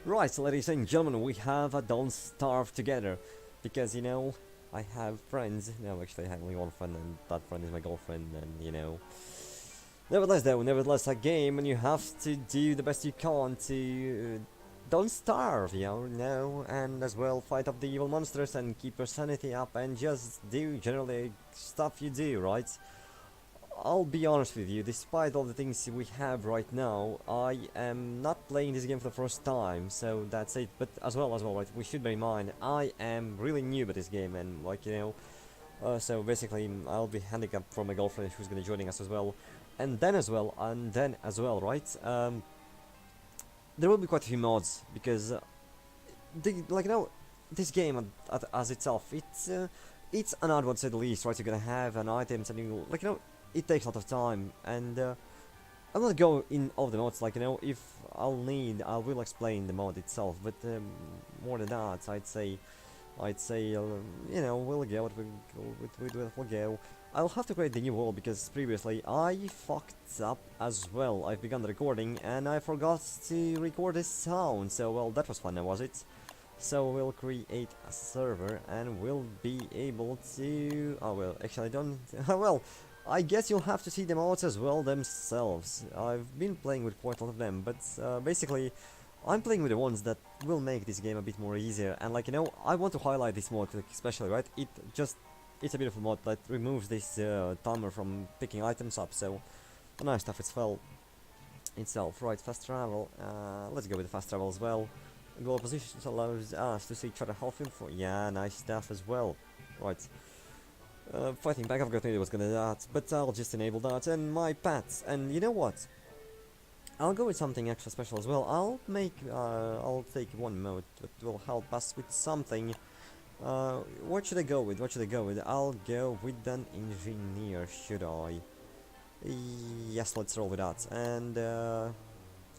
Right, so ladies and gentlemen, we have a Don't Starve Together. Because, I have friends. No, actually, I have only one friend, and that friend is my girlfriend, and. Nevertheless, a game, and you have to do the best you can to don't starve, and as well fight off the evil monsters and keep your sanity up and just do generally stuff you do, right? I'll be honest with you, despite all the things we have right now, I am not playing this game for the first time, so that's it. But as well, right, we should bear in mind, I am really new at this game, and so basically I'll be handicapped for my girlfriend who's gonna be joining us as well. And then as well, right, there will be quite a few mods, because, this game as itself, it's an odd one to say the least, right? You're gonna have an items and it takes a lot of time, and I'm not go in all the mods, if I will explain the mod itself, but more than that, I'd say, we'll go, we'll go. I'll have to create the new world because previously I fucked up as well. I've begun the recording and I forgot to record this sound, so well, that was fun now, was it? So we'll create a server and we'll be able to... Oh well, actually I don't... well, I guess you'll have to see them out as well themselves. I've been playing with quite a lot of them, but basically I'm playing with the ones that will make this game a bit more easier. And I want to highlight this mod especially, right? It's a beautiful mod that removes this timer from picking items up, so nice stuff as well itself. Right, fast travel. Let's go with the fast travel as well. Global positions allows us to see each other half info. Yeah, nice stuff as well. Right. Fighting back, I've got no idea what's gonna do that, but I'll just enable that. And my pets. And you know what? I'll go with something extra special as well. I'll take one mode that will help us with something. What should I go with? I'll go with an engineer, should I? Yes, let's roll with that. And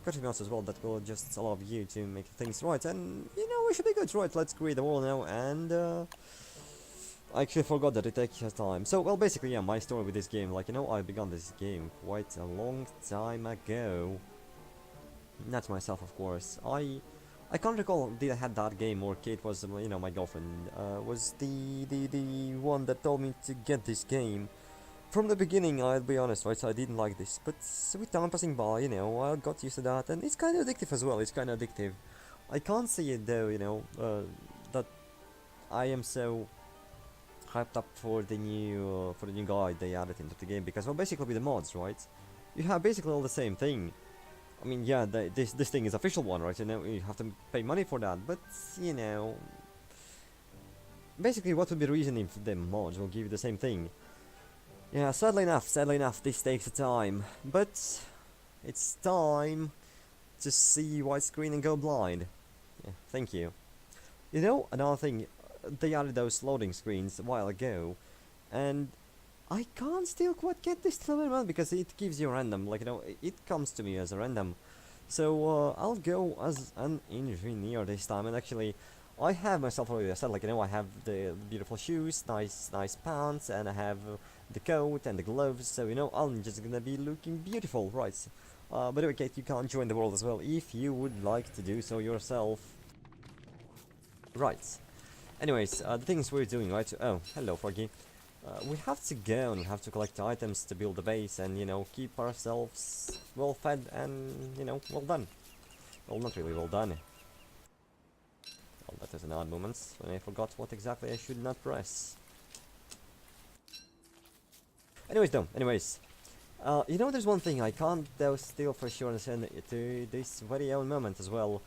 got mouse as well that will just allow you to make things right. And we should be good, right? Let's create the wall now. And I actually forgot that it takes time. So, well, basically, yeah, my story with this game, I began this game quite a long time ago. Not myself, of course. I can't recall did I had that game or Kate was my girlfriend was the one that told me to get this game. From the beginning, I'll be honest, right? So I didn't like this, but with time passing by, I got used to that, and it's kind of addictive as well. It's kind of addictive. I can't see it though, that I am so hyped up for the new guide they added into the game, because well, basically with the mods, right? You have basically all the same thing. I mean, yeah, this thing is official one, right? You have to pay money for that, but basically, what would be the reason if the mods will give you the same thing? Yeah, sadly enough, this takes time, but it's time to see widescreen and go blind. Yeah, thank you. Another thing, they added those loading screens a while ago, and I can't still quite get this to level 1 because it gives you random, it comes to me as a random. So I'll go as an engineer this time, and actually I have myself already set, I have the beautiful shoes, nice pants, and I have the coat and the gloves, so I'm just gonna be looking beautiful, right? By the way, Kate, you can join the world as well if you would like to do so yourself. Right. Anyways, the things we're doing, right? Oh, hello, Froggy. We have to go and we have to collect items to build the base and, keep ourselves well fed and, well done. Well, not really well done. Well, that is an odd moment when I forgot what exactly I should not press. Anyways, there's one thing I can't though still for sure understand to this very own moment as well.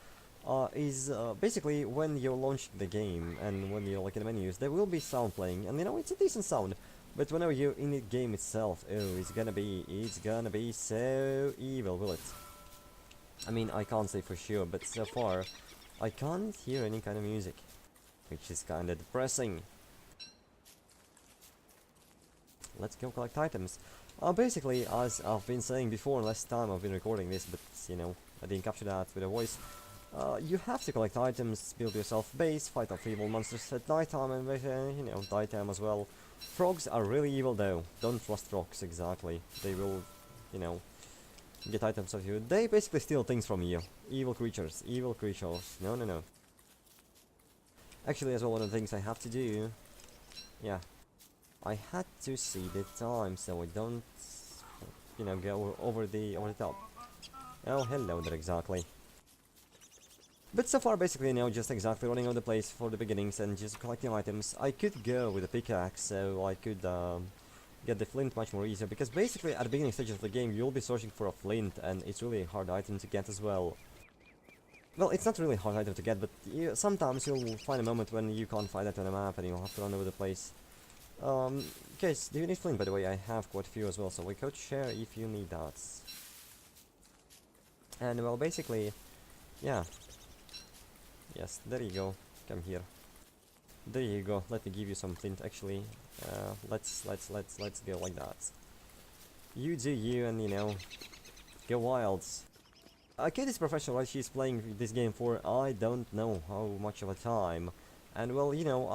Is basically when you're launching the game and when you're in the menus, there will be sound playing, and it's a decent sound. But whenever you're in the game itself, oh, it's gonna be so evil, will it? I mean, I can't say for sure, but so far, I can't hear any kind of music, which is kinda depressing. Let's go collect items. Basically, as I've been saying before, last time I've been recording this, but I didn't capture that with a voice. You have to collect items, build yourself a base, fight off evil monsters at nighttime, and daytime as well. Frogs are really evil though. Don't trust frogs exactly. They will, get items of you. They basically steal things from you. Evil creatures, evil creatures. No, no, no. Actually, as well, one of the things I have to do, yeah, I had to see the time so I don't, you know, go over the top. Oh, hello there, exactly. But so far, basically, you know, just exactly running out the place for the beginnings and just collecting items. I could go with a pickaxe, so I could get the flint much more easier, because basically at the beginning stages of the game you'll be searching for a flint, and it's really a hard item to get as well. Well, it's not really a hard item to get, but sometimes you'll find a moment when you can't find it on a map and you'll have to run over the place. Guys, do you need flint, by the way? I have quite a few as well, so we could share if you need that. And well, basically, yeah. Yes, there you go. Come here. There you go. Let me give you some flint. Actually, let's go like that. You do you, and you know, go wild. Kate is professional, right? She's playing this game for I don't know how much of a time, and well, you know,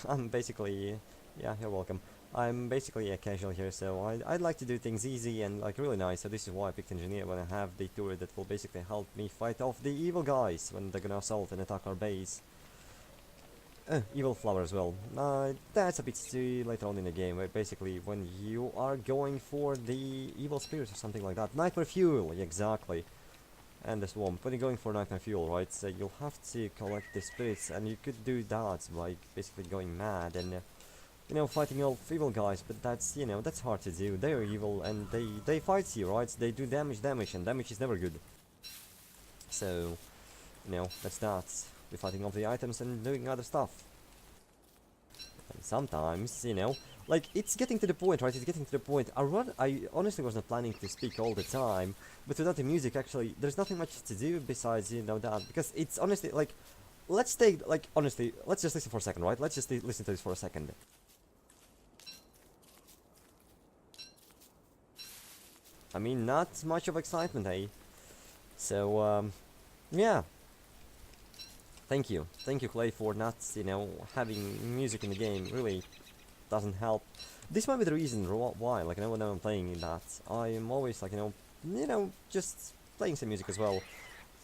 I'm basically, yeah, you're welcome. I'm basically a casual here, so I'd like to do things easy and like really nice. So this is why I picked engineer, when I have the turret that will basically help me fight off the evil guys when they're gonna assault and attack our base. Evil flower as well. That's a bit too later on in the game, where basically when you are going for the evil spirits or something like that. Nightmare fuel, exactly. And the swamp. When you're going for nightmare fuel, right? So you'll have to collect the spirits, and you could do that by basically going mad and you know, fighting off evil guys. But that's, you know, that's hard to do. They are evil and they fight you, right? They do damage, and damage is never good. So, you know, that's that. We're fighting off the items and doing other stuff. And sometimes, you know, like, it's getting to the point, right? It's getting to the point. I honestly was not planning to speak all the time, but without the music, actually, there's nothing much to do besides, you know, that. Because it's honestly, like, let's take, like, honestly, let's just listen for a second, right? Let's just listen to this for a second. I mean, not much of excitement, eh? So, yeah. Thank you, Clay, for not, you know, having music in the game. Really doesn't help. This might be the reason why, like, you know, when I'm playing that, I'm always, like, you know, just playing some music as well.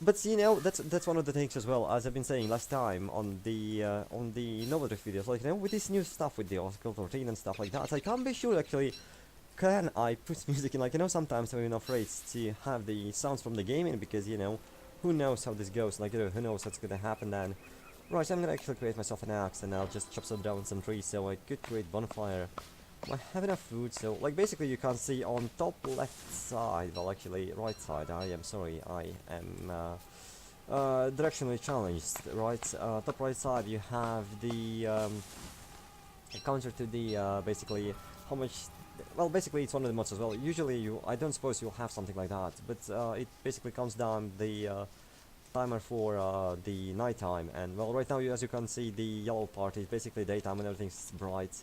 But you know, that's one of the things as well, as I've been saying last time on the Nova Drift videos. Like, you know, with this new stuff with the Oracle 14 and stuff like that, I can't be sure actually. Can I put music in? Like, you know, sometimes I'm afraid to have the sounds from the game in, because, you know, who knows how this goes, like, you know, who knows what's gonna happen then. Right, so I'm gonna actually create myself an axe, and I'll just chop some down some trees so I could create bonfire. I have enough food, so, like, basically you can't see on top left side, well, actually, right side, I am sorry, I am, directionally challenged, right? Top right side you have the, counter to the, basically, how much. Well, basically it's one of the mods as well. Usually I don't suppose you'll have something like that, but it basically counts down the timer for the nighttime. And well, right now, as you can see, the yellow part is basically daytime and everything's bright,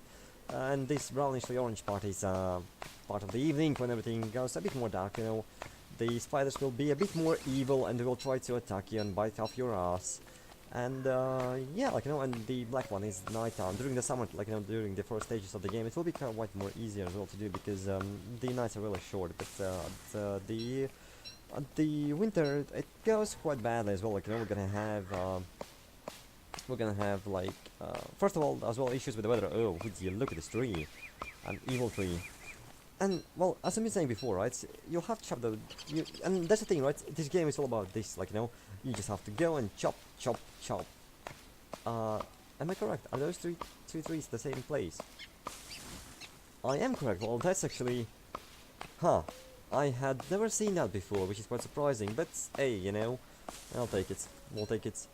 and this brownishly orange part is part of the evening, when everything goes a bit more dark. You know, the spiders will be a bit more evil and they will try to attack you and bite off your ass. And yeah, like, you know, and the black one is nighttime. During the summer, like, you know, during the first stages of the game, it will be quite more easier as well to do, because the nights are really short. But the winter, it goes quite badly as well. Like, you know, we're gonna have like first of all as well issues with the weather. Oh, would you look at this tree? An evil tree. And well, as I've been saying before, right, you'll have to chop and that's the thing, right? This game is all about this, like, you know, you just have to go and chop. Am I correct? Are those two trees the same place? I am correct. Well, that's actually, I had never seen that before, which is quite surprising. But hey, you know, I'll take it. We'll take it.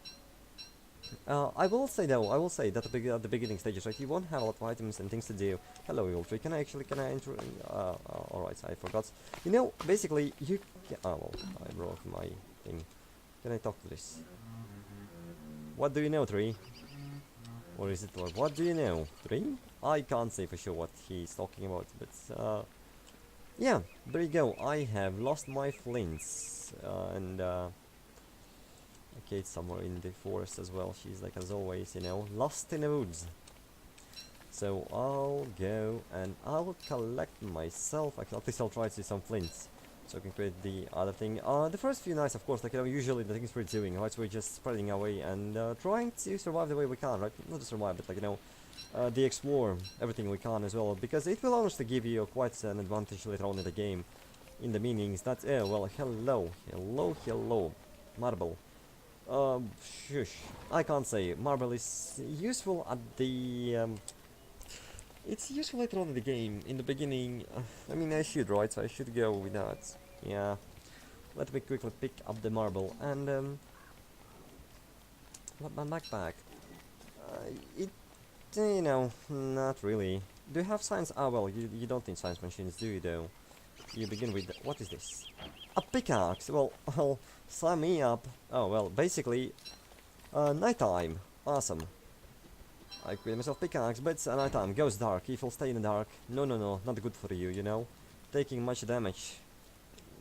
I will say though, that at the beginning stages, right, you won't have a lot of items and things to do. Hello, evil tree. Can I enter? Alright, I forgot. You know, basically, oh, well, I broke my thing. Can I talk to this? What do you know, tree? Or is it, or what do you know, tree? I can't say for sure what he's talking about, but, yeah, there you go. I have lost my flints, and, okay, it's somewhere in the forest as well. She's like, as always, you know, lost in the woods. So I'll go and I'll collect myself. At least I'll try to do some flints. so we can create the other thing. The first few nights, of course, like, usually the things we're doing, right, we're just spreading our way and trying to survive the way we can, right? Not to survive, but, like, the explore everything we can as well, because it will honestly give you quite an advantage later on in the game, in the meanings that, well, hello, marble. Shush, I can't say. Marble is useful at the, it's useful later on in the game. In the beginning, I mean, I should, right? So I should go with that. Yeah. Let me quickly pick up the marble and, my backpack. It, not really. Do you have science? Ah, well, you don't need science machines, do you, though? You begin with, what is this? A pickaxe! Well, sign me up. Oh, well, basically, nighttime. Awesome. I create myself pickaxe, but nighttime goes dark. If you'll stay in the dark, no, not good for you. Taking much damage.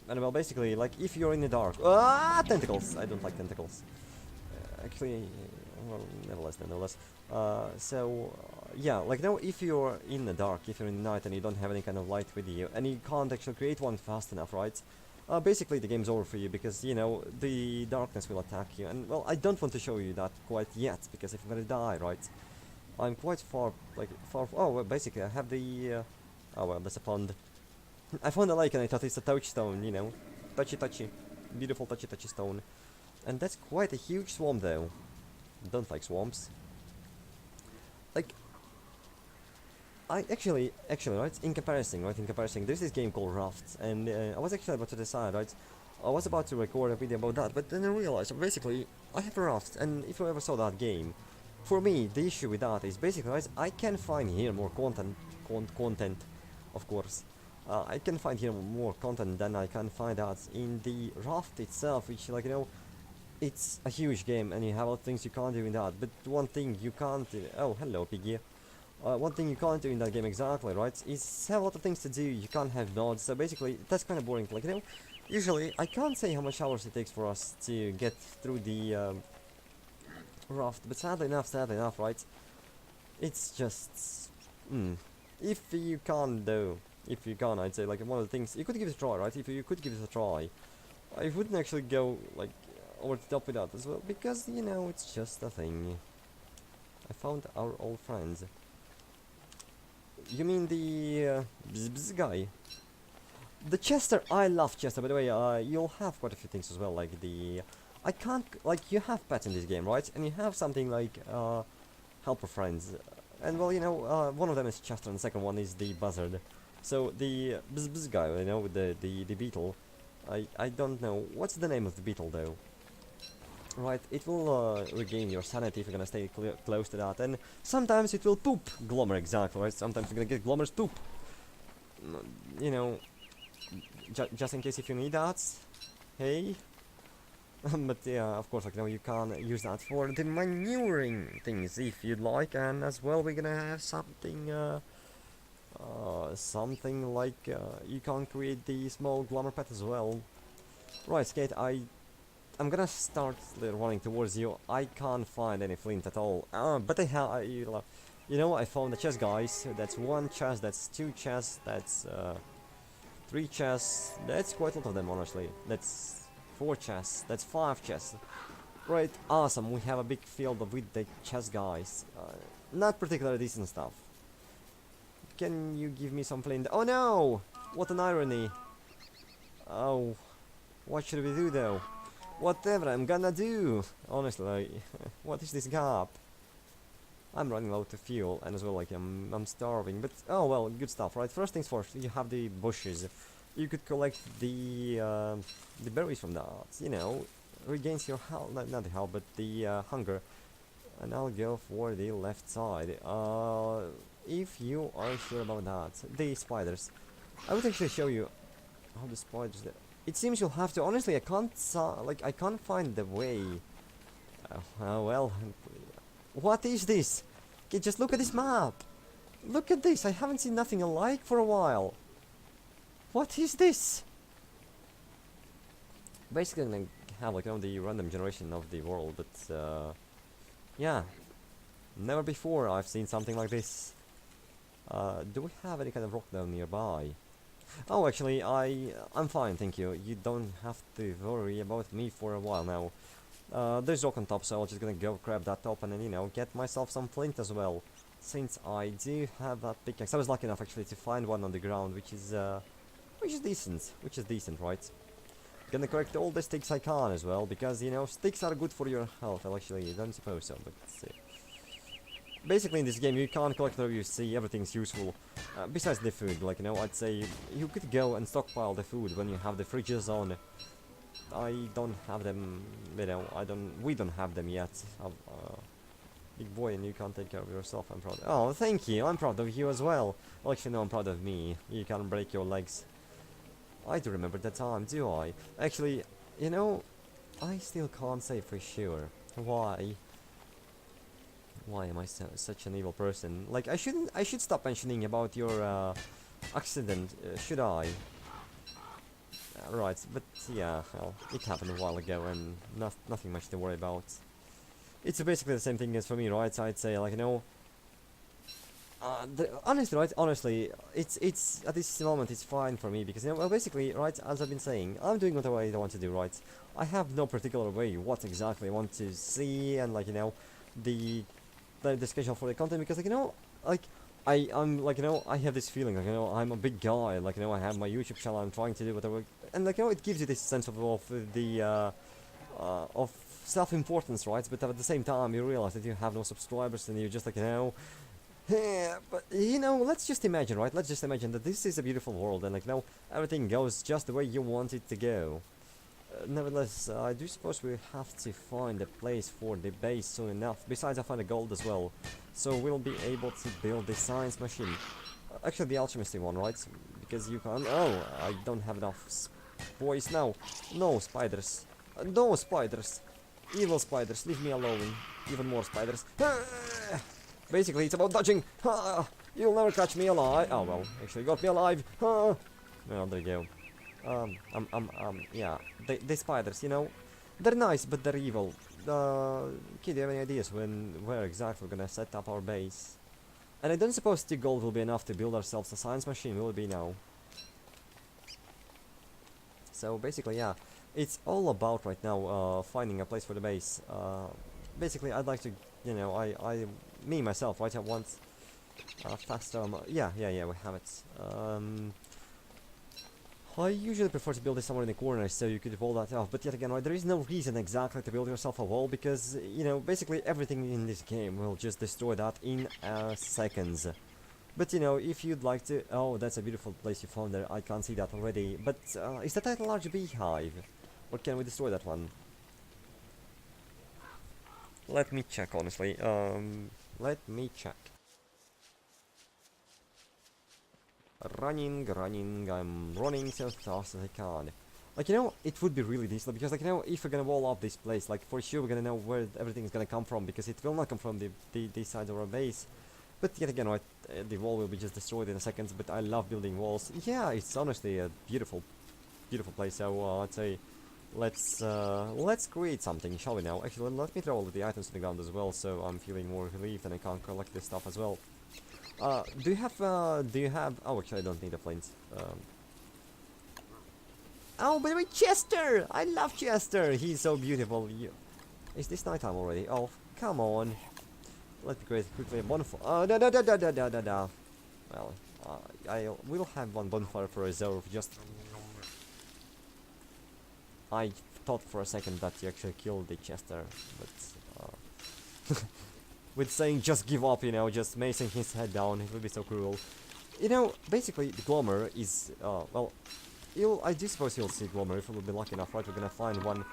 And well, basically, like, if you're in the dark... Ah, tentacles! I don't like tentacles. Actually, well, nevertheless. Yeah, like, if you're in the dark, if you're in the night and you don't have any kind of light with you, and you can't actually create one fast enough, right? Basically, the game's over for you, because, the darkness will attack you. And, well, I don't want to show you that quite yet, because if I'm gonna die, right? I'm quite far, oh, well, basically, I have the, oh, well, that's a pond. I found a lake and I thought it's a touchstone, touchy, beautiful touchy stone. And that's quite a huge swamp, though. Don't like swamps. Like, I actually, right, in comparison, there's this game called Rafts, and I was actually about to decide, right, I was about to record a video about that, but then I realized, basically, I have a Raft, and if you ever saw that game, for me, the issue with that is basically, right, I can find here more content, of course. I can find here more content than I can find out in the Raft itself, which, like, it's a huge game, and you have a lot of things you can't do in that, but one thing you can't... oh, hello, Piggy. One thing you can't do in that game exactly, right, is have a lot of things to do. You can't have nodes, so basically, that's kind of boring. Like, usually, I can't say how much hours it takes for us to get through the Raft, but sadly enough, right, it's just... if you can't, though, I'd say, like, one of the things, you could give it a try, right? If you could give it a try, I wouldn't actually go, like, over the top with that as well, because, it's just a thing. I found our old friends. You mean the, bzz guy? The Chester, I love Chester, by the way. You'll have quite a few things as well, like the... I can't, like, you have pets in this game, right? And you have something like, helper friends. And, well, one of them is Chester, and the second one is the buzzard. So, the bzz guy, with the beetle, I don't know. What's the name of the beetle, though? Right, it will regain your sanity if you're gonna stay close to that, and sometimes it will poop Glommer, exactly, right? Sometimes you're gonna get Glommer's poop. Just in case if you need that. Hey. But yeah, of course, like, you can use that for the manuring things if you'd like, and as well we're gonna have something, something like, you can create the small Glommer pet as well. Right, Skate, I'm gonna start running towards you. I can't find any flint at all. But I have, I found the chest, guys. That's one chest, that's two chests, that's three chests. That's quite a lot of them, honestly. That's four chests, that's five chests. Right, awesome. We have a big field with the chest, guys. Not particularly decent stuff. Can you give me some flint? Oh no! What an irony. Oh, what should we do though? Whatever I'm gonna do! Honestly, like, what is this gap? I'm running out of fuel, and as well, like, I'm starving, but, oh well, good stuff, right? First things first, you have the bushes. You could collect the berries from that, regains your health, not the health, but the hunger. And I'll go for the left side. If you are sure about that. The spiders. I would actually show you how the spiders... It seems you'll have to. Honestly, I can't find the way. Well, what is this? Okay, just look at this map. Look at this. I haven't seen nothing alike for a while. What is this? Basically, I'm gonna have, like, the random generation of the world, but yeah, never before I've seen something like this. Do we have any kind of rock down nearby? Oh, actually, I'm fine, thank you. You don't have to worry about me for a while now. There's oak on top, so I'm just gonna go grab that top and then, you know, get myself some flint as well. Since I do have that pickaxe, I was lucky enough actually to find one on the ground, which is decent, right? Gonna collect all the sticks I can as well, because, you know, sticks are good for your health. Well, actually, you don't suppose so, but basically in this game you can't collect whatever you see, everything's useful. Besides the food, like, you know, I'd say you could go and stockpile the food when you have the fridges on. I don't have them, you know, we don't have them yet. Big boy, and you can't take care of yourself, I'm proud. Oh, thank you, I'm proud of you as well. Well, actually, no, I'm proud of me. You can't break your legs. I do remember that time, do I? Actually, you know, I still can't say for sure. Why? Why am I such an evil person? Like, I should stop mentioning about your, accident, should I? Right, but yeah, well, it happened a while ago and nothing much to worry about. It's basically the same thing as for me, right? I'd say, like, you know, honestly, right? Honestly, it's at this moment it's fine for me because, you know, well, basically, right? As I've been saying, I'm doing whatever I want to do, right? I have no particular way what exactly I want to see, and, like, you know, the the schedule for the content, because, like, you know, like, I'm like, you know, I have this feeling, like, you know, I'm a big guy, like, you know, I have my YouTube channel, I'm trying to do whatever, and, like, you know, it gives you this sense of self-importance, right? But at the same time, you realize that you have no subscribers, and you're just like, you know, yeah, but, you know, let's just imagine, right? Let's just imagine that this is a beautiful world, and, like, you know, everything goes just the way you want it to go. Nevertheless, I do suppose we have to find a place for the base soon enough. Besides, I find the gold as well, so we'll be able to build the science machine. Actually, the alchemistic one, right? Because you can. Oh, I don't have enough boys now. No spiders. No spiders. Evil spiders. Leave me alone. Even more spiders. Basically, it's about dodging. You'll never catch me alive. Oh well, actually got me alive. Well, there you go. Yeah, the spiders, you know, they're nice, but they're evil. Kid, do you have any ideas where exactly we're gonna set up our base? And I don't suppose the gold will be enough to build ourselves a science machine, will it be now? So basically, yeah, it's all about right now finding a place for the base. Basically, I'd like to, you know, me myself, right? I want faster. Yeah, we have it. I usually prefer to build it somewhere in the corner so you could wall that off, but yet again, right, there is no reason exactly to build yourself a wall, because, you know, basically everything in this game will just destroy that in seconds. But, you know, if you'd like to... Oh, that's a beautiful place you found there, I can't see that already. But, is that a large beehive? Or can we destroy that one? Let me check, honestly. Let me check. Running, I'm running so fast as I can. Like, you know, it would be really decent, because, like, you know, if we're gonna wall off this place, like, for sure we're gonna know where everything is gonna come from, because it will not come from the side of our base. But yet again, right, the wall will be just destroyed in a second, but I love building walls. Yeah, it's honestly a beautiful place, so I'd say let's create something, shall we now? Actually, let me throw all of the items to the ground as well, so I'm feeling more relieved and I can't collect this stuff as well. Do you have, oh, actually I don't need a flint. Oh, by the way, Chester! I love Chester! He's so beautiful. Is this nighttime already? Oh, come on. Let me create quickly a bonfire. Oh, no. Well, I will have one bonfire for reserve, just... I thought for a second that you actually killed the Chester, but... with saying just give up, you know, just macing his head down, it would be so cruel. You know, basically, the Glommer is, well, I do suppose you'll see Glommer if we'll be lucky enough, right? We're gonna find one.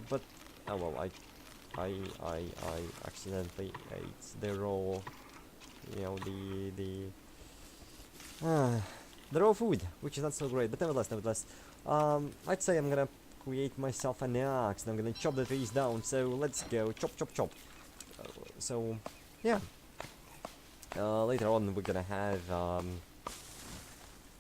But, oh well, I accidentally ate the raw, you know, the raw food, which is not so great, but nevertheless, I'd say I'm gonna create myself an axe, and I'm gonna chop the trees down, so let's go, chop. So, yeah. Later on we're gonna have, well,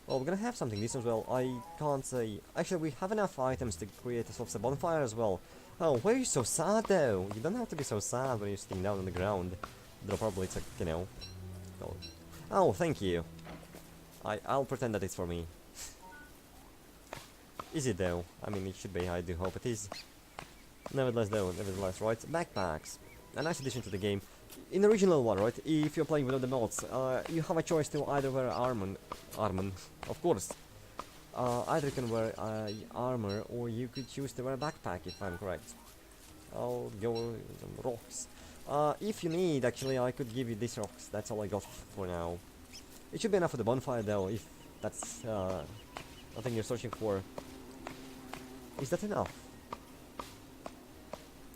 we're gonna have something decent as well. I can't say... Actually, we have enough items to create ourselves a bonfire as well. Oh, why are you so sad though? You don't have to be so sad when you're sitting down on the ground. Though probably it's like, you know... Oh, thank you. I'll pretend that it's for me. Is it though? I mean, it should be. I do hope it is. Nevertheless, right? Backpacks. A nice addition to the game. In the original one, right? If you're playing without the mods, you have a choice to either wear armor, of course. Either you can wear armor, or you could choose to wear a backpack, if I'm correct. I'll go with some rocks. If you need, actually, I could give you these rocks. That's all I got for now. It should be enough for the bonfire, though, if that's nothing you're searching for. Is that enough?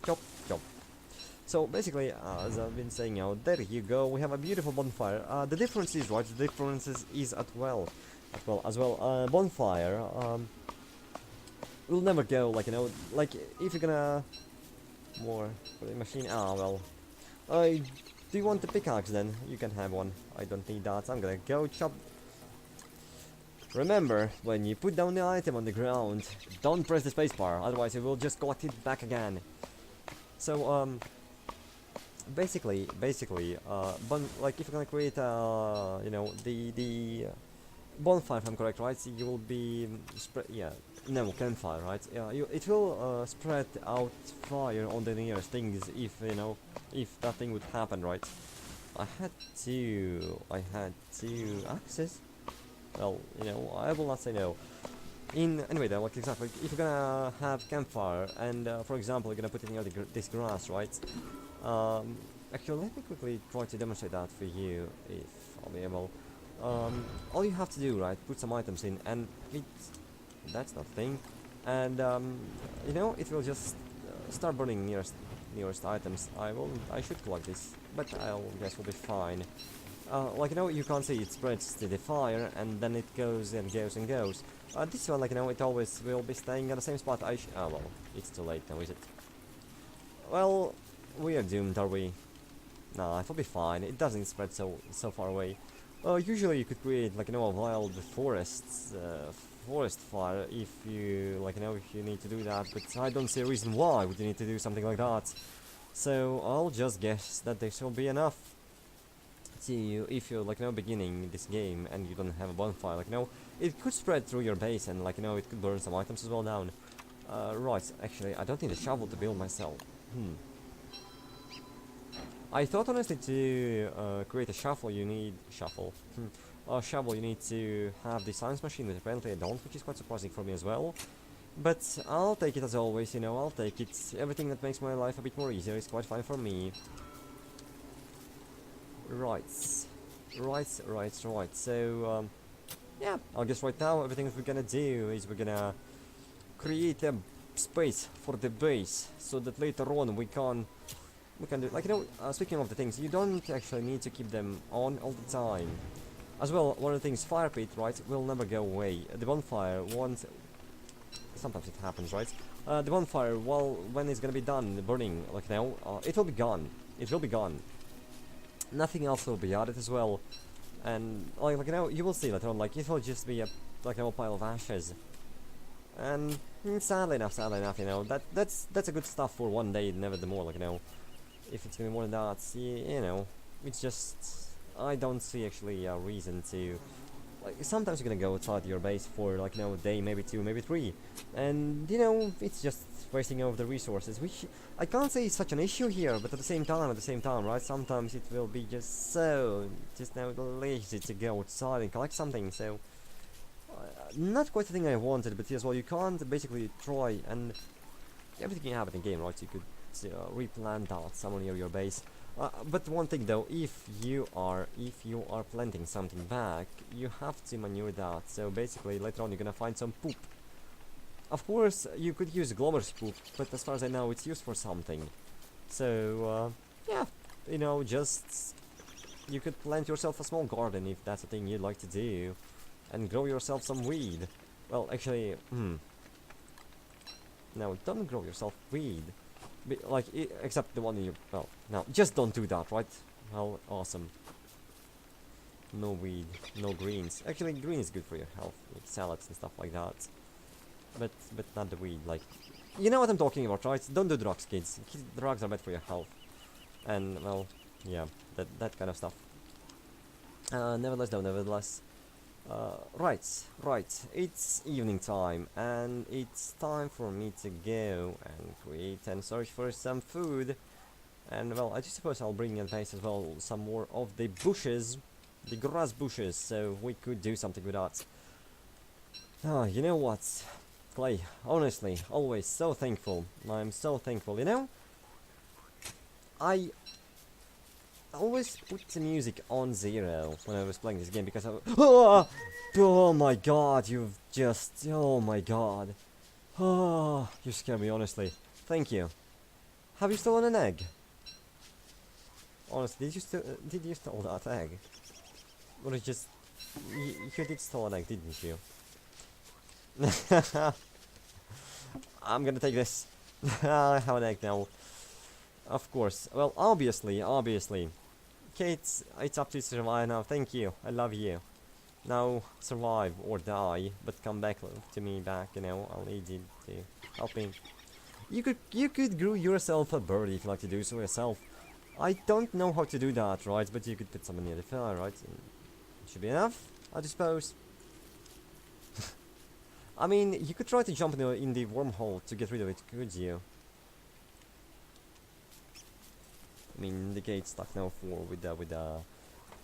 Chop, chop. So basically, as I've been saying now, there you go. We have a beautiful bonfire. The difference is, right? The difference is bonfire. Will never go like, you know, like if you're gonna more for the machine. Ah well. Do you want the pickaxe then? You can have one. I don't need that. I'm gonna go chop. Remember, when you put down the item on the ground, don't press the spacebar, otherwise it will just collect it back again. So, basically, like if you're gonna create, you know, the bonfire, if I'm correct, right? So you will be campfire, right? It will spread out fire on the nearest things if you know if that thing would happen, right? I had to access. Well, you know, I will not say no. Anyway, though, like exactly, if you're gonna have campfire and, for example, you're gonna put it near this grass, right? Actually, let me quickly try to demonstrate that for you, if I'll be able. All you have to do, right? Put some items in, and that's not a thing, and you know, it will just start burning nearest items. I should collect this, but I'll guess we'll be fine. Like, you know, you can't see it spreads to the fire and then it goes and goes and goes. This one, like, you know, it always will be staying at the same spot. Oh well, it's too late now, is it? Well, we are doomed, are we? Nah, it'll be fine. It doesn't spread so far away. Usually you could create, like, you know, a wild forest fire if you, like, you know, if you need to do that. But I don't see a reason why would you need to do something like that. So I'll just guess that this will be enough. If you're, like, you know, beginning this game and you don't have a bonfire, like, you know, it could spread through your base and, like, you know, it could burn some items as well down. Right, actually, I don't need a shovel to build myself. I thought honestly to create a shovel you need shovel you need to have the science machine, but apparently I don't, which is quite surprising for me as well. But I'll take it as always, you know, I'll take it. Everything that makes my life a bit more easier is quite fine for me. Right. So, yeah, I guess right now everything that we're gonna do is we're gonna create a space for the base, so that later on we can do, like, you know, speaking of the things, you don't actually need to keep them on all the time. As well, one of the things, fire pit, right, will never go away. The bonfire, once, sometimes it happens, right? The bonfire, well, when it's gonna be done burning, like now, it will be gone. It will be gone. Nothing else will be added as well, and like, you know, you will see later on, like, it will just be a, like, a pile of ashes. And sadly enough, you know, that's a good stuff for one day, never the more, like, you know. If it's gonna be more than that, you know, it's just, I don't see actually a reason to, like, sometimes you're gonna go outside your base for, like, you know, a day, maybe 2, maybe 3, and, you know, it's just wasting of the resources, which I can't say is such an issue here, but at the same time, right, sometimes it will be just now lazy to go outside and collect something, so, not quite the thing I wanted, but yes, well, you can't basically try, and everything can happen in game, right, you could replant out somewhere near your base. But one thing though, if you are planting something back, you have to manure that. So basically, later on, you're gonna find some poop. Of course, you could use Glover's poop, but as far as I know, it's used for something. So yeah, you know, just you could plant yourself a small garden if that's a thing you'd like to do, and grow yourself some weed. Well, actually, no, don't grow yourself weed. Like, except the one in your, well, no, just don't do that, right? Well, awesome. No weed, no greens. Actually, green is good for your health, with salads and stuff like that. But not the weed, like, you know what I'm talking about, right? Don't do drugs, kids. Drugs are bad for your health. And, well, yeah, that kind of stuff. Nevertheless, Right. It's evening time, and it's time for me to go and create and search for some food. And well, I just suppose I'll bring in place as well some more of the bushes, the grass bushes, so we could do something with that. Ah, you know what, Clay? Honestly, always so thankful. I'm so thankful. You know, I always put the music on zero when I was playing this game because I. Ah! Oh my god, you've just. Oh my god. Oh, you scare me, honestly. Thank you. Have you stolen an egg? Honestly, did you steal that egg? Or it just. You did steal an egg, didn't you? I'm gonna take this. I have an egg now. Of course. Well, obviously. Kate, it's up to you to survive now. Thank you. I love you. Now, survive or die, but come back to me back, you know. I'll need you to help me. You could grow yourself a bird if you like to do so yourself. I don't know how to do that, right? But you could put someone near the fire, right? And it should be enough, I suppose. I mean, you could try to jump in the wormhole to get rid of it, could you? I mean, the gate's stuck now for with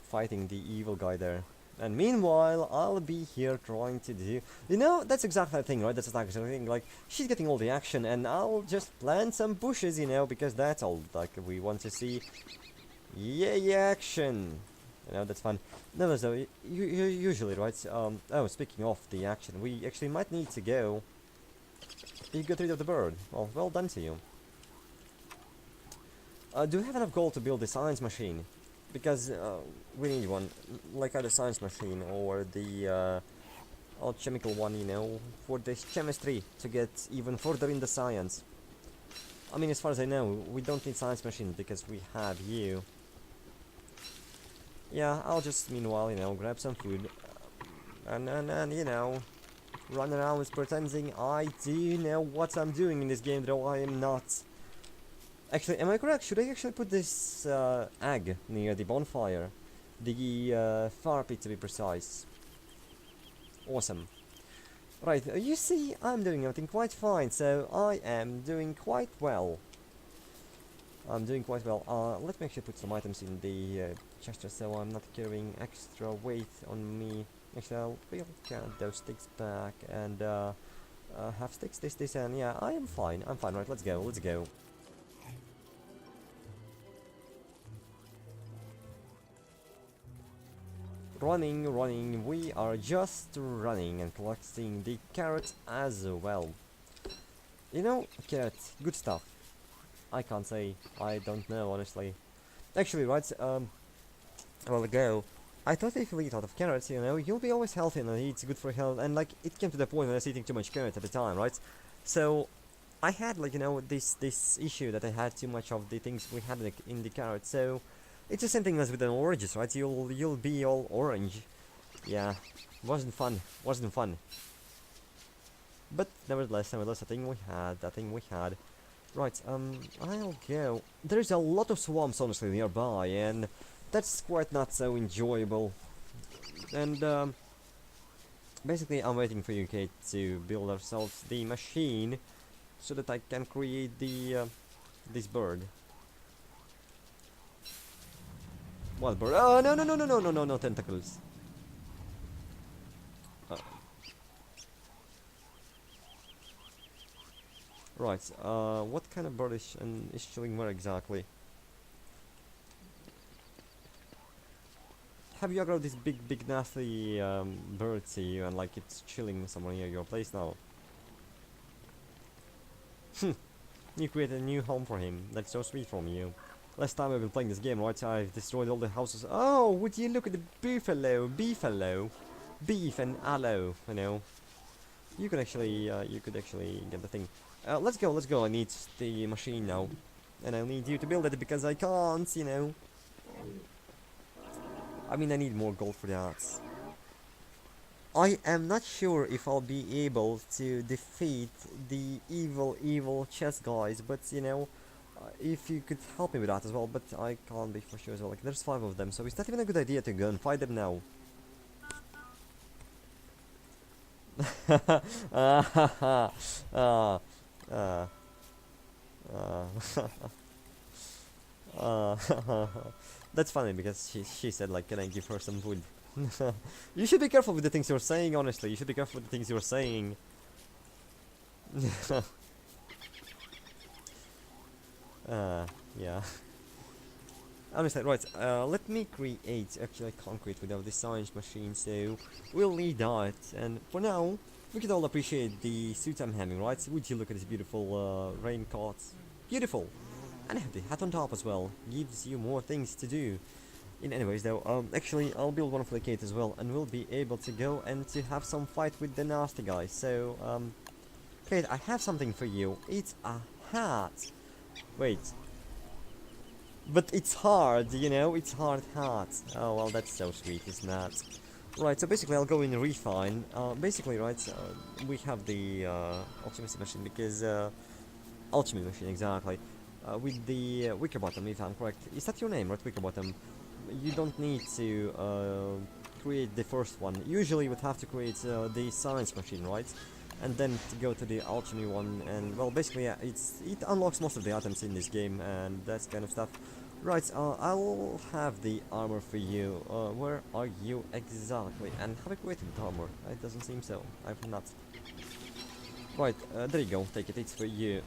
fighting the evil guy there. And meanwhile, I'll be here trying to do. You know, that's exactly the thing, right? That's exactly the thing. Like, she's getting all the action, and I'll just plant some bushes, you know, because that's all like we want to see. Yay, action! You know, that's fun. No, so usually, right? Oh, speaking of the action, we actually might need to go. You got rid of the bird. Well done to you. Do we have enough gold to build the science machine? Because we need one, like either science machine or the alchemical one, you know, for this chemistry to get even further in the science. I mean, as far as I know, we don't need science machine because we have you. Yeah, I'll just meanwhile, you know, grab some food and you know, run around pretending I do know what I'm doing in this game, though I am not. Actually, am I correct? Should I actually put this egg near the bonfire? The fire pit to be precise. Awesome. Right, you see, I'm doing everything quite fine, so I am doing quite well. I'm doing quite well. Let me actually put some items in the chest so I'm not carrying extra weight on me. Actually, I'll get those sticks back and have sticks, this, and yeah, I am fine. I'm fine, right, let's go. Running, we are just running and collecting the carrot as well. You know, carrot, good stuff. I can't say, I don't know, honestly. Actually, right, a while ago, I thought if you eat a lot of carrots, you know, you'll be always healthy and it's good for health, and like, it came to the point when I was eating too much carrot at the time, right? So, I had, like, you know, this issue that I had too much of the things we had in the carrot, so it's the same thing as with the oranges, right? You'll be all orange. Yeah, wasn't fun. But nevertheless, a thing we had. Right, I'll go. There's a lot of swamps, honestly, nearby, and that's quite not so enjoyable. And basically, I'm waiting for you, Kate, to build ourselves the machine so that I can create the this bird. What bird? Oh, no, tentacles. Uh, right, what kind of bird is chilling where exactly? Have you got this big nasty bird to you and like it's chilling somewhere near your place now? You created a new home for him. That's so sweet from you. Last time I've been playing this game, right, I've destroyed all the houses. Oh, would you look at the beefalo, beef and aloe, you know. You could actually get the thing. Let's go, I need the machine now. And I need you to build it because I can't, you know. I mean, I need more gold for that. I am not sure if I'll be able to defeat the evil chess guys, but you know, if you could help me with that as well, but I can't be for sure as well. Like, there's 5 of them, so it's not even a good idea to go and fight them now. uh, uh, uh, uh, that's funny because she said like, can I give her some food? You should be careful with the things you're saying. Honestly, you should be careful with the things you're saying. Yeah. Honestly, right, let me create, actually I can't create without the science machine, so we'll need that, and for now, we could all appreciate the suit I'm having, right? Would you look at this beautiful raincoat? Beautiful! And I have the hat on top as well, gives you more things to do. In anyways though, actually I'll build one for the Kate as well, and we'll be able to go and to have some fight with the nasty guy, so, Kate, I have something for you, it's a hat! Wait. But it's hard, you know, it's hard hat. Oh, well, that's so sweet, isn't that? Right, so basically I'll go in refine. Basically, right, we have the alchemy machine because, alchemy machine, exactly. With the wicker bottom, if I'm correct. Is that your name, right, wicker bottom? You don't need to create the first one. Usually you would have to create the science machine, right? And then to go to the alchemy one, and well, basically, yeah, it unlocks most of the items in this game, and that kind of stuff. Right, I'll have the armor for you. Where are you exactly? And have I created the armor? It doesn't seem so. I've not. Right, there you go. Take it. It's for you.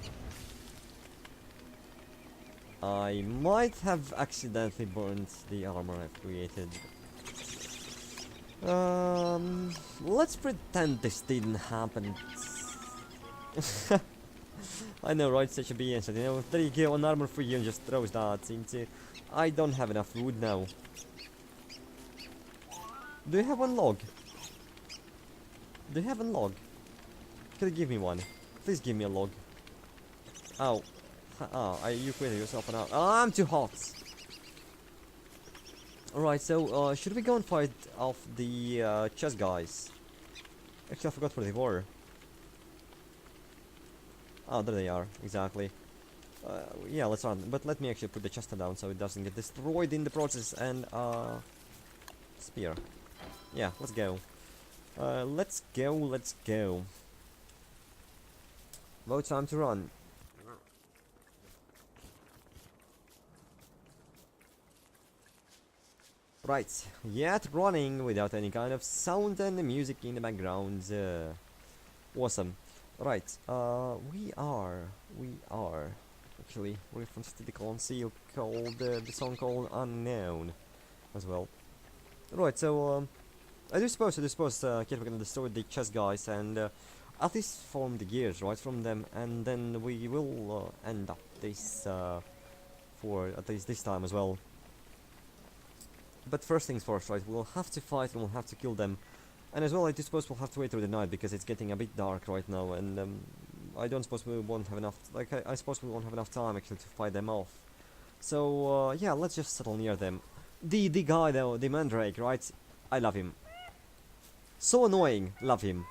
I might have accidentally burned the armor I've created. Let's pretend this didn't happen. I know, right? Such a BS. You know, there you go, an armor for you, and just throws that into. I don't have enough wood now. Do you have one log? Do you have a log? Can you give me one? Please give me a log. Ow. You created yourself an hour. Oh, I'm too hot. Alright, so, should we go and fight off the, chess guys? Actually, I forgot where they were. Oh, there they are, exactly. Yeah, let's run. But let me actually put the chest down so it doesn't get destroyed in the process, and, spear. Yeah, let's go. Let's go. About time to run. Right, yet running without any kind of sound and music in the background. Awesome. Right, we are actually reference to the console called the song called Unknown as well. Right, so I do suppose Kate, we're gonna destroy the chess guys and at least form the gears right from them, and then we will end up this for at least this time as well. But first things first, right? We'll have to fight and we'll have to kill them. And as well, I do suppose we'll have to wait through the night because it's getting a bit dark right now, and I don't suppose we won't have enough. Like I suppose we won't have enough time actually to fight them off. So yeah, let's just settle near them. The guy though, the Mandrake, right? I love him. So annoying, love him.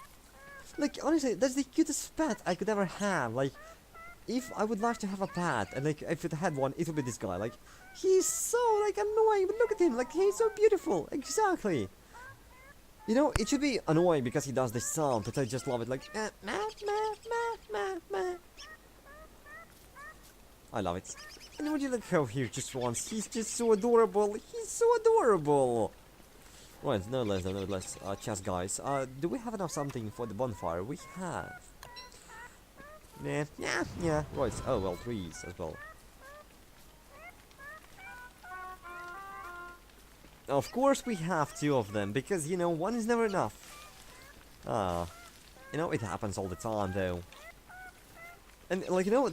Like honestly, that's the cutest pet I could ever have. Like, if I would like to have a pet, and like if it had one, it would be this guy. Like, he's so like annoying, but look at him, like he's so beautiful. Exactly. You know, it should be annoying because he does this sound, but I just love it, like, I love it. And would you look how he just runs? He's just so adorable. He's so adorable. Right, no less, chess guys. Do we have enough something for the bonfire? We have. Yeah. Right. Oh well, trees as well. Of course we have two of them, because, you know, one is never enough. You know, it happens all the time, though. And, like, you know,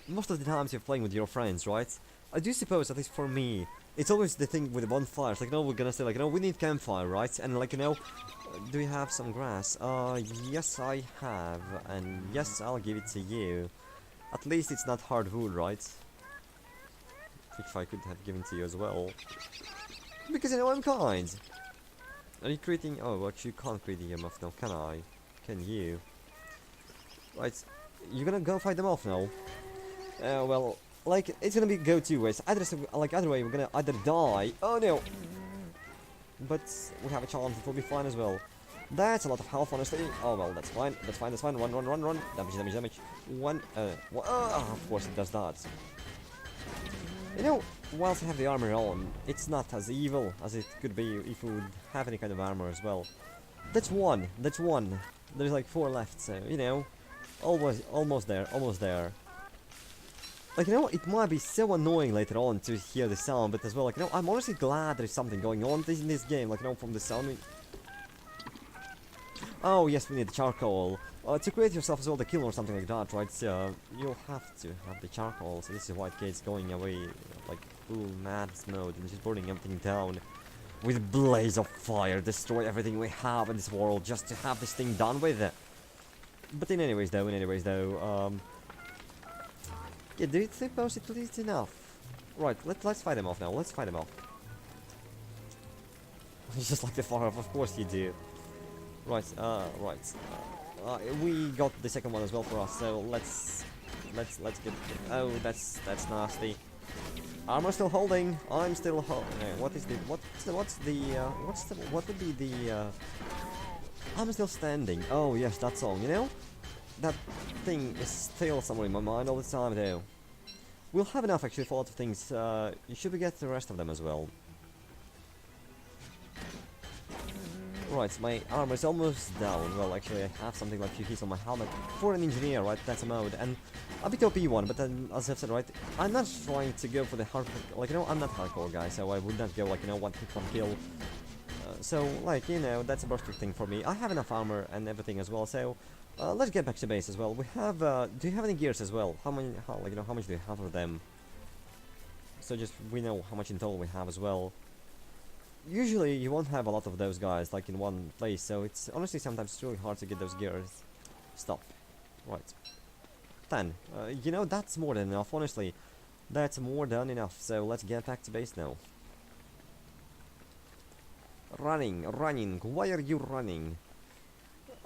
most of the times you're playing with your friends, right? I do suppose, at least for me, it's always the thing with the bonfires. Like, you know, we're gonna say, like, you know, we need campfire, right? And, like, you know, do we have some grass? Yes, I have. And, yes, I'll give it to you. At least it's not hardwood, right? Which I could have given to you as well. Because, you know, I'm kind. Are you creating... Oh, actually, you can't create the EMF now, can I? Can you? Right. You're gonna go fight them off now? Well, like, it's gonna be go two ways. Either way, we're gonna either die... Oh, no! But we have a chance, it will be fine as well. That's a lot of health, honestly. Oh well, that's fine. That's fine. That's fine. Run, run, run, run. Damage, damage, damage. Of course it does that. You know, whilst I have the armor on, it's not as evil as it could be if we would have any kind of armor as well. That's one. That's one. There's like 4 left, so you know, almost there. Almost there. Like, you know, it might be so annoying later on to hear the sound, but as well, like, you know, I'm honestly glad there's something going on in this game, like, you know, from the sound. Oh, yes, we need charcoal. To create yourself as well the kiln or something like that, right? You'll have to have the charcoal, so this is why Kate's going away, like, full mad mode, and just burning everything down. With a blaze of fire, destroy everything we have in this world, just to have this thing done with. But in any ways, though, yeah, do you suppose it is enough? Right, let's fight him off now. Let's fight him off. Just like the fire off, of course you do. Right, we got the second one as well for us, so let's get. Oh, that's nasty. Armor still holding. I'm still holding. What would be the? I'm still standing. Oh yes, that song. You know. That thing is still somewhere in my mind all the time, though. We'll have enough, actually, for a lot of things. Should we get the rest of them as well? Right, my armor is almost down. Well, actually, I have something like 2 hits on my helmet. For an engineer, right? That's a mode. And a bit OP one, but then, as I've said, right? I'm not trying to go for the hardcore. Like, you know, I'm not hardcore guy, so I would not go, like, you know, 1 hit 1 kill. So, like, you know, that's a perfect thing for me. I have enough armor and everything as well, so... let's get back to base as well. We have, do you have any gears as well? How much do you have of them? So just, we know how much in total we have as well. Usually, you won't have a lot of those guys, like, in one place, so it's, honestly, sometimes it's really hard to get those gears. Stop. Right. 10. You know, that's more than enough, honestly. That's more than enough, so let's get back to base now. Running. Why are you running?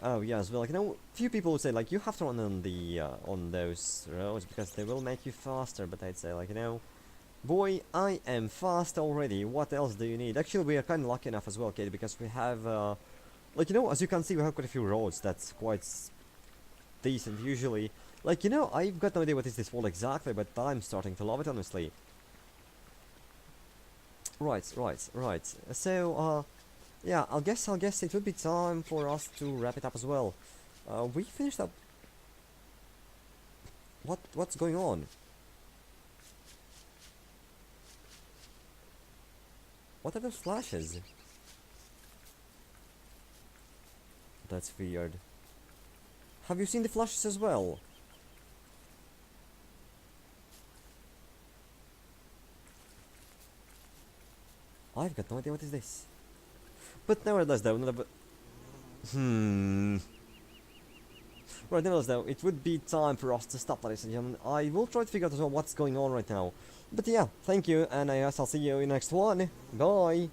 Oh yes, well, like, you know, few people would say, like, you have to run on the, on those roads because they will make you faster, but I'd say, like, you know, boy, I am fast already, what else do you need? Actually, we are kind of lucky enough as well, Kate, because we have, like, you know, as you can see, we have quite a few roads that's quite decent, usually. Like, you know, I've got no idea what is this world exactly, but I'm starting to love it, honestly. Right. So, yeah, I'll guess it would be time for us to wrap it up as well. We finished up. What's going on? What are those flashes? That's weird. Have you seen the flashes as well? I've got no idea what is this. But nevertheless, though, Right, nevertheless, though, it would be time for us to stop, ladies and gentlemen. I will try to figure out as well what's going on right now. But yeah, thank you, and I guess I'll see you in the next one. Bye!